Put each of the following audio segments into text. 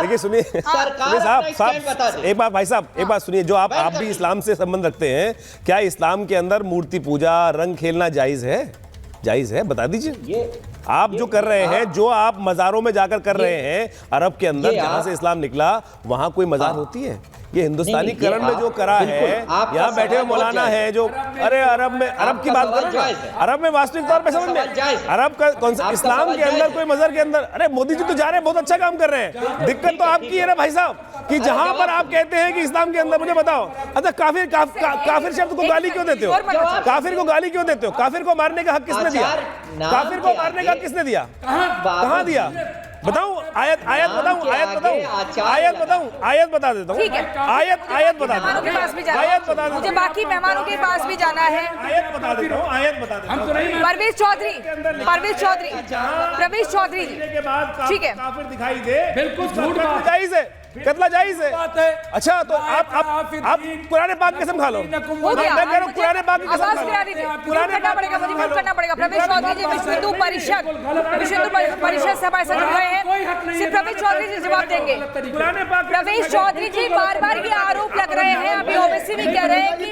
देखिए सुनिए साहब एक बात भाई साहब एक बात सुनिए, जो आप भी इस्लाम से संबंध रखते हैं, क्या इस्लाम के अंदर मूर्ति पूजा रंग खेलना जायज है? जायज है, बता दीजिए। आप जो कर रहे हैं, जो आप मज़ारों में जाकर कर रहे हैं अरब के अंदर, जहां से इस्लाम निकला वहां कोई मज़ार होती है? ये हिंदुस्तानी करण में जो करा है, यहाँ बैठे हुए मौलाना है जो, अरे अरब की बात करो ना, अरब में वास्तविक तौर पे समझ में, अरब का कौन सा इस्लाम के अंदर कोई मज़हर के अंदर, अरे मोदी जी तो जा रहे हैं, बहुत अच्छा काम कर रहे हैं। दिक्कत तो आपकी है ना भाई साहब, कि जहां पर आप कहते हैं कि इस्लाम के अंदर, मुझे बताओ, अच्छा काफिर शब्द को गाली क्यों देते हो? काफिर को गाली क्यों देते हो? काफिर को मारने का हक किसने दिया? काफिर को मारने का हक किसने दिया? कहां दिया? बताऊं? आयत बता देता हूँ। आयत बता देता हूँ। मुझे बाकी मेहमानों के पास भी जाना है। आयत बता देता हूँ। परवेश चौधरी जी के बाद ठीक है, काफिर दिखाई दे, बिल्कुल झूठ बात जायज है, कतला जायज है। अच्छा तो आप पुराने पाक कसम खा लो। मैं कह रहा हूं पुराने पाक की कसम खा लो। पुराने करना पड़ेगा, मुझे म्यूट करना पड़ेगा। प्रवेश चौधरी जी विश्व हिंदू परिषद से हमारे साथ जुड़ रहे हैं, सिर्फ प्रवेश चौधरी जी जवाब देंगे। प्रवेश चौधरी जी बार-बार ये आरोप लग रहे हैं, अभी ओवैसी भी कह रहे हैं कि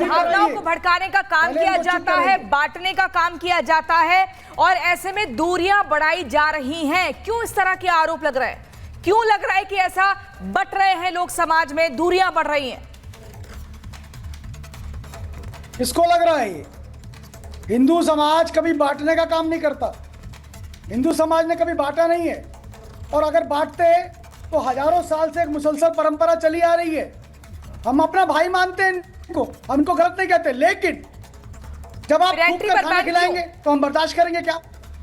भावनाओं को भड़काने का काम किया जाता है, बांटने का काम किया जाता है, और ऐसे में दूरियां बढ़ाई जा रही हैं। क्यों इस तरह के आरोप लग रहे हैं? क्यों लग रहा है कि ऐसा बट रहे हैं लोग, समाज में दूरियां बढ़ रही हैं? किसको लग रहा है ये? हिंदू समाज कभी बांटने का काम नहीं करता। हिंदू समाज ने कभी बांटा नहीं है, और अगर बांटते तो हजारों साल से एक मुसलसल परंपरा चली आ रही है। हम अपना भाई मानते हैं इनको, हम इनको गलत नहीं कहते, लेकिन जब आप थूक कर खाना खिलाएंगे तो हम बर्दाश्त करेंगे क्या?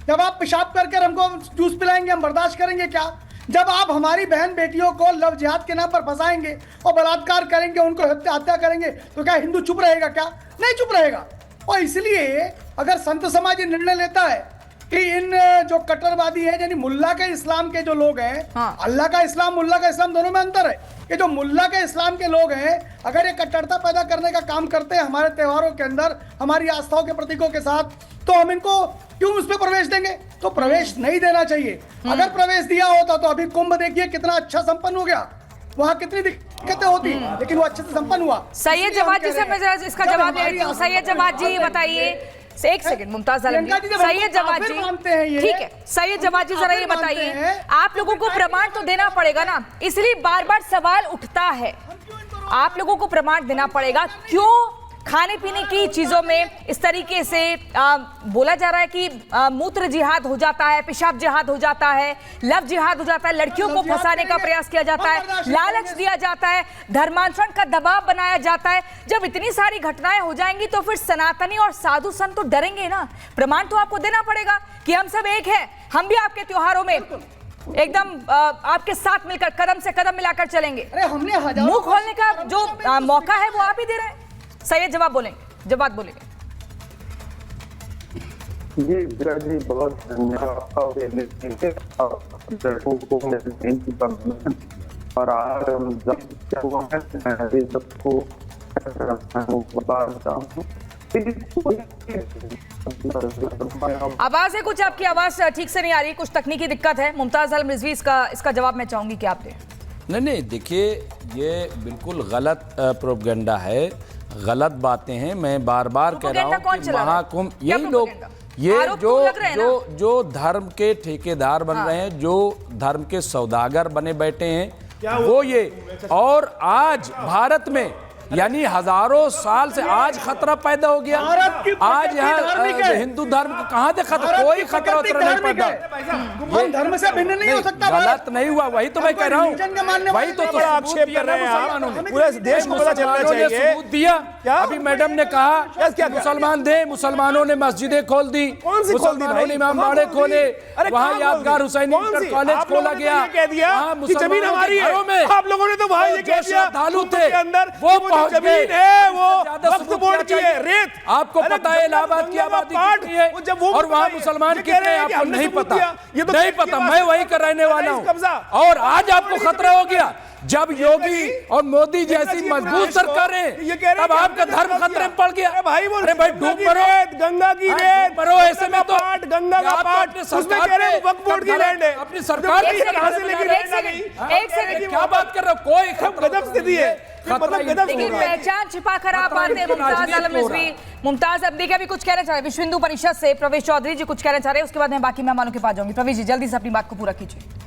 जब आप पेशाब करके हमको जूस पिलाएंगे हम बर्दाश्त करेंगे क्या? जब आप हमारी बहन बेटियों को लव जिहाद के नाम पर फंसाएंगे और बलात्कार करेंगे, उनको हत्या करेंगे, तो क्या हिंदू चुप रहेगा? क्या नहीं चुप रहेगा। और इसलिए अगर संत समाज ये निर्णय लेता है कि इन जो कट्टरवादी है, यानी मुल्ला के इस्लाम के जो लोग हैं, अल्लाह का इस्लाम मुल्ला का इस्लाम दोनों में अंतर है, ये जो मुल्ला के इस्लाम के लोग हैं अगर ये कट्टरता पैदा करने का काम करते हैं हमारे त्योहारों के अंदर, हमारी आस्थाओं के प्रतीकों के साथ, तो हम इनको क्यों उस पर प्रवेश देंगे? तो प्रवेश नहीं देना चाहिए। अगर प्रवेश दिया होता तो अभी कुंभ देखिए कितना अच्छा संपन्न हो गया, वहां कितनी दिक्कतें होती, लेकिन वो अच्छे से संपन्न हुआ। सैयद जवाद जी से मैं जरा इसका जवाब दे रही हूँ। सैयद जवाद जी बताइए, एक सेकंड मुमताज आलम जी, सैयद जवाद जी ठीक है, सैयद जवाद जी जरा ये बताइए, आप लोगों को प्रमाण तो देना पड़ेगा ना, इसलिए बार बार सवाल उठता है, आप लोगों को प्रमाण देना पड़ेगा। क्यों खाने पीने की चीजों में इस तरीके से बोला जा रहा है कि मूत्र जिहाद हो जाता है, पेशाब जिहाद हो जाता है, लव जिहाद हो जाता है, लड़कियों को फंसाने का प्रयास किया जाता है, लालच दिया जाता है, धर्मांतरण का दबाव बनाया जाता है। जब इतनी सारी घटनाएं हो जाएंगी तो फिर सनातनी और साधु संत तो डरेंगे ना। प्रमाण तो आपको देना पड़ेगा कि हम सब एक हैं, हम भी आपके त्योहारों में एकदम आपके साथ मिलकर कदम से कदम मिलाकर चलेंगे। मुंह खोलने का जो मौका है वो आप ही दे रहे हैं। सैयद जवाब बोलेंगे, जवाब बोलेंगे। जी बहुत धन्यवाद। और आज सबको आवाज है कुछ, आपकी आवाज ठीक से नहीं आ रही, कुछ तकनीकी दिक्कत है। मुमताज आलम रिजवी इसका जवाब मैं चाहूंगी कि आप दें। नहीं देखिए, ये बिल्कुल गलत प्रोपेगेंडा है, गलत बातें हैं। मैं बार बार कह रहा हूँ कि महाकुंभ, यही लोग, ये जो धर्म के ठेकेदार बन रहे हैं, जो धर्म के सौदागर बने बैठे हैं, वो ये, और आज भारत में यानी हजारों साल से आज खतरा पैदा हो गया। आज यहाँ हिंदू धर्म को कहाँ से खतरा, कोई खतरा उतरा नहीं पैदा, धर्म से भिन्न नहीं हो सकता। गलत नहीं हुआ, वही तो मैं कह रहा हूँ, वही तो आक्षेप कर रहे हैं। पूरे देश को पता चलना चाहिए। सबूत दिया, अभी मैडम ने कहा मुसलमान थे, मुसलमानों ने मस्जिदें खोल दी, मुसलमानों ने इमामबाड़े खोले, वहाँ यादगार हुसैन इंटर कॉलेज खोला गया, जमीन हमारी है, आप लोगों ने तो वहाँ ये कह दिया, श्रद्धालु थे वो पहुंच गए। जमीन है वो ज्यादा वक्फ सबूत बोर्ड क्या की है, चाहिए? रेत। आपको अरे पता है इलाहाबाद की आबादी कितनी है और वहाँ मुसलमान कितने हैं आपको नहीं पता, नहीं पता। मैं वहीं का रहने वाला हूँ और आज आपको खतरा हो गया जब योगी और मोदी जैसी मजबूत सरकारें, तब आपका धर्म खतरे में पड़ गया। अरे भाई डूब मरो, गंगा की रेत मरो, ऐसे में तो गंगा का पाठ उसमें कह रहे हैं वक्फ बोर्ड की लैंड है। अपनी सरकार कहां से लेके एक सेकंड क्या बात कर रहे हो? कोई गजब स्थिति है, मतलब गजब देखिए, हो रहा है। पहचान छिपाकर आप बातें मुमताज आलम रिजवी, मुमताज अब देखिए अभी कुछ कहना चाह रहे हैं विश्व हिंदू परिषद से प्रवेश चौधरी जी कुछ कहना चाह रहे हैं, उसके बाद मैं बाकी मेहमानों के पास जाऊंगी। प्रवेश जी जल्दी से अपनी बात को पूरा कीजिए।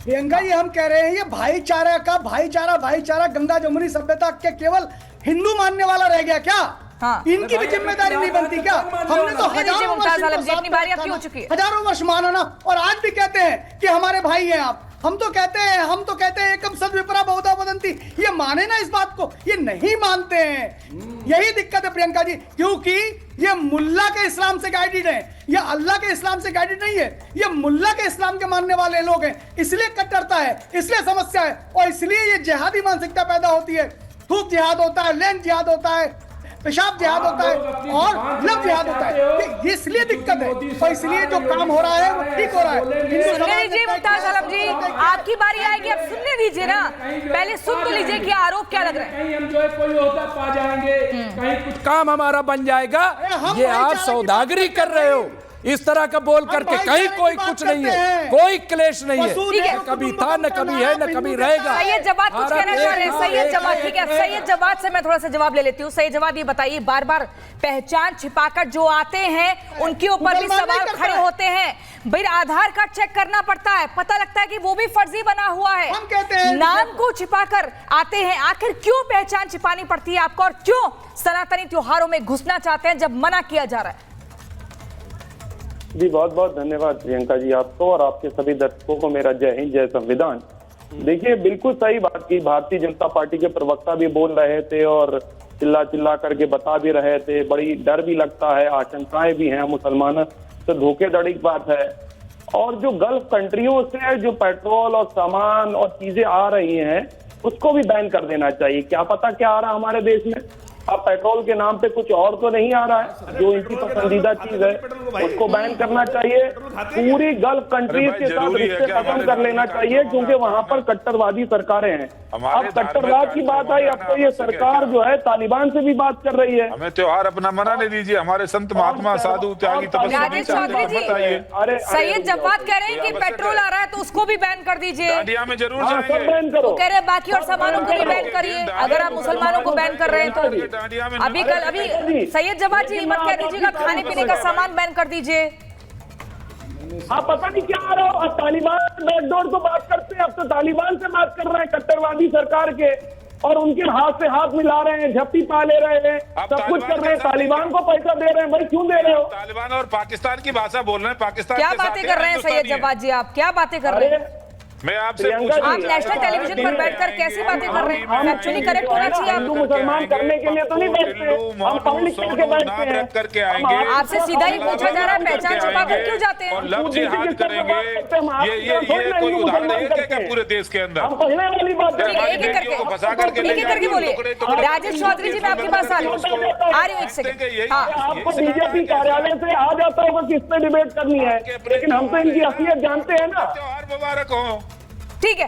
प्रियंका जी, हम कह रहे हैं ये भाईचारा गंगा जमुनी सभ्यता के केवल हिंदू मानने वाला रह गया क्या? हाँ। इनकी भी जिम्मेदारी नहीं बनती क्या? हमने तो हजारों मुमताज आलम जी, वर्ष इतनी बारी आपकी हो चुकी है। हजारों वर्ष माना और आज भी कहते हैं कि हमारे भाई हैं आप। हम तो कहते हैं एकम सद विपरा बहुधा वदंती। ये माने ना इस बात को, ये नहीं मानते हैं। यही दिक्कत है प्रियंका जी, क्योंकि ये मुल्ला के इस्लाम से गाइडेड है, ये अल्लाह के इस्लाम से गाइडेड नहीं है, ये मुल्ला के इस्लाम के मानने वाले लोग हैं। इसलिए कट्टरता है, इसलिए समस्या है और इसलिए ये जिहादी मानसिकता पैदा होती है। थूक जिहाद होता है, लैंड जिहाद होता है, पेशाब जिहाद होता है और लव जिहाद होता है। इसलिए दिक्कत है और इसलिए जो काम हो रहा है वो ठीक हो रहा है। सुनने दीजिए मुमताज आलम जी, आपकी बारी आएगी, अब सुनने दीजिए ना, पहले सुन तो लीजिए कि आरोप क्या लग रहा है। कहीं हम जो है कोई होता पा जाएंगे, कहीं कुछ काम हमारा बन जाएगा। ये आप सौदागरी कर रहे हो इस तरह का बोल करके, कहीं कोई कुछ नहीं है, कोई क्लेश नहीं है, कभी था न कभी है न कभी रहेगा। सैयद जवाद कुछ कहना चाह रहे हैं, सैयद जवाद, ठीक है, सैयद जवाद से मैं थोड़ा सा जवाब ले लेती हूँ। सैयद जवाद ये बताइए, बार बार पहचान छिपाकर जो आते हैं उनके ऊपर भी सवाल खड़े होते हैं। भाई आधार कार्ड चेक करना पड़ता है, पता लगता है कि वो भी फर्जी बना हुआ है, हम कहते हैं नाम को छिपाकर आते हैं। आखिर क्यों पहचान छिपानी पड़ती है आपको और क्यों सनातनी त्योहारों में घुसना चाहते हैं जब मना किया जा रहा है? जी बहुत बहुत धन्यवाद प्रियंका जी आपको और आपके सभी दर्शकों को मेरा जय हिंद जय संविधान। देखिए बिल्कुल सही बात की, भारतीय जनता पार्टी के प्रवक्ता भी बोल रहे थे और चिल्ला करके बता भी रहे थे। बड़ी डर भी लगता है, आशंकाएं भी हैं मुसलमानों से, धोखेधड़ी की बात है। और जो गल्फ कंट्रियों से जो पेट्रोल और सामान और चीजें आ रही हैं उसको भी बैन कर देना चाहिए। क्या पता क्या आ रहा है हमारे देश में। अब पेट्रोल के नाम पे कुछ और तो नहीं आ रहा है, जो इनकी पसंदीदा चीज है उसको बैन करना चाहिए। पूरी गल्फ कंट्रीज के साथ रिश्ते खत्म कर लेना चाहिए क्योंकि वहां पर कट्टरवादी सरकारें हैं। अब कट्टरवाद की बात आई, अब तो ये सरकार जो है तालिबान से भी बात कर रही है। हमें त्योहार अपना मनाने दीजिए, हमारे संत महात्मा साधु त्यागी राजेश चौधरी जी, सैयद जवाद कह रहे हैं कि पेट्रोल आ रहा है तो उसको भी बैन कर दीजिए। दांडिया में जरूर सब जाएंगे, बैन करो। कह रहे हैं बाकी और सामानों को भी बैन करिए। अगर आप मुसलमानों को बैन कर रहे हैं तो अभी सैयद जवाद जी मत कह दीजिएगा खाने पीने का सामान बैन कर दीजिए। हाँ पता नहीं क्या आ रहा हो। अब तालिबान बैकडोर को बात करते हैं, अब तो तालिबान से बात कर रहे हैं कट्टरवादी सरकार के और उनके हाथ से हाथ मिला रहे हैं, झप्पी पा ले रहे हैं, सब कुछ कर रहे हैं, तालिबान को पैसा दे रहे हैं। भाई क्यों दे रहे हो? तालिबान और पाकिस्तान की भाषा बोल रहे हैं, पाकिस्तान क्या के साथ बातें कर रहे हैं सैयद जवाद जी, आप क्या बातें कर रहे हैं? मैं आपसे प्रियंका जी, आप नेशनल टेलीविजन पर बैठकर कैसी बातें कर रहे हैं? एक्चुअली करेक्ट होना चाहिए हिंदू आपको। मुसलमान करने के लिए तो नहीं बैठते हैं, हम पढ़ लिख करके बैठते हैं। करके आएंगे, आपसे सीधा ही पूछा जा रहा है पहचान छिपाकर क्यों जाते हैं? और लफ्ज जिहाद करेंगे। ये कोई उदाहरण है क्या पूरे देश के अंदर? हम पढ़ने वाली बात ठीक है, एक एक करके बोलिए। राजेश चौधरी जी मैं आपके पास आ रही हूँ, एक सेकंड। हाँ, आपको बीजेपी कार्यालय से आ जाता होगा किस पे डिबेट करनी है, लेकिन हम तो इनकी असलियत जानते हैं ना। त्योहार मुबारक हो। ठीक है।